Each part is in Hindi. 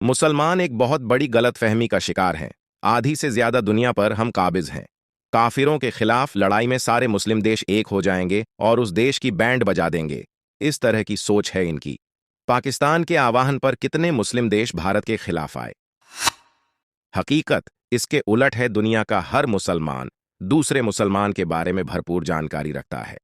मुसलमान एक बहुत बड़ी गलतफहमी का शिकार हैं। आधी से ज्यादा दुनिया पर हम काबिज हैं। काफिरों के खिलाफ लड़ाई में सारे मुस्लिम देश एक हो जाएंगे और उस देश की बैंड बजा देंगे। इस तरह की सोच है इनकी। पाकिस्तान के आह्वान पर कितने मुस्लिम देश भारत के खिलाफ आए? हकीकत इसके उलट है। दुनिया का हर मुसलमान दूसरे मुसलमान के बारे में भरपूर जानकारी रखता है।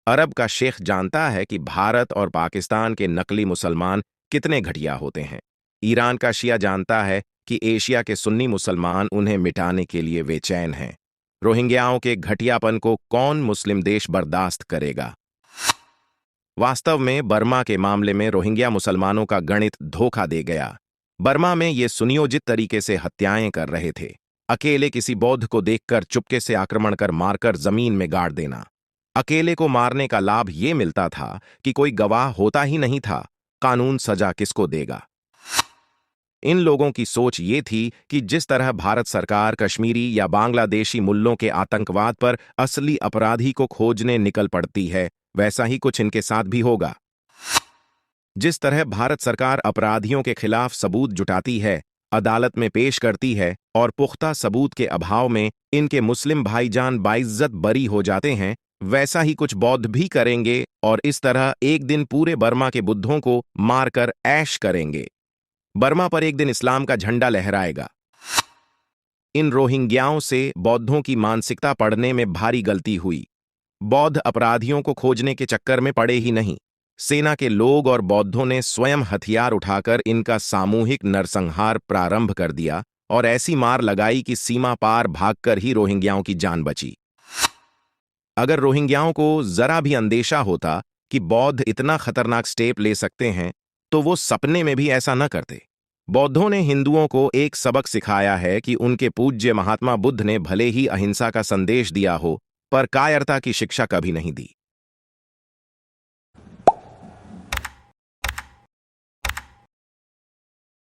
अरब का शेख जानता है कि भारत और पाकिस्तान के नकली मुसलमान कितने घटिया होते हैं। ईरान का शिया जानता है कि एशिया के सुन्नी मुसलमान उन्हें मिटाने के लिए बेचैन हैं। रोहिंग्याओं के घटियापन को कौन मुस्लिम देश बर्दाश्त करेगा? वास्तव में बर्मा के मामले में रोहिंग्या मुसलमानों का गणित धोखा दे गया। बर्मा में ये सुनियोजित तरीके से हत्याएं कर रहे थे। अकेले किसी बौद्ध को देखकर चुपके से आक्रमण कर मारकर जमीन में गाड़ देना। अकेले को मारने का लाभ ये मिलता था कि कोई गवाह होता ही नहीं था। कानून सजा किसको देगा? इन लोगों की सोच ये थी कि जिस तरह भारत सरकार कश्मीरी या बांग्लादेशी मुल्लों के आतंकवाद पर असली अपराधी को खोजने निकल पड़ती है, वैसा ही कुछ इनके साथ भी होगा। जिस तरह भारत सरकार अपराधियों के खिलाफ सबूत जुटाती है, अदालत में पेश करती है और पुख्ता सबूत के अभाव में इनके मुस्लिम भाईजान बाइज्जत बरी हो जाते हैं, वैसा ही कुछ बौद्ध भी करेंगे और इस तरह एक दिन पूरे बर्मा के बुद्धों को मारकर ऐश करेंगे। बर्मा पर एक दिन इस्लाम का झंडा लहराएगा। इन रोहिंग्याओं से बौद्धों की मानसिकता पढ़ने में भारी गलती हुई। बौद्ध अपराधियों को खोजने के चक्कर में पड़े ही नहीं, सेना के लोग और बौद्धों ने स्वयं हथियार उठाकर इनका सामूहिक नरसंहार प्रारंभ कर दिया और ऐसी मार लगाई कि सीमा पार भागकर ही रोहिंग्याओं की जान बची। अगर रोहिंग्याओं को जरा भी अंदेशा होता कि बौद्ध इतना खतरनाक स्टेप ले सकते हैं, तो वो सपने में भी ऐसा न करते। बौद्धों ने हिंदुओं को एक सबक सिखाया है कि उनके पूज्य महात्मा बुद्ध ने भले ही अहिंसा का संदेश दिया हो, पर कायरता की शिक्षा कभी नहीं दी।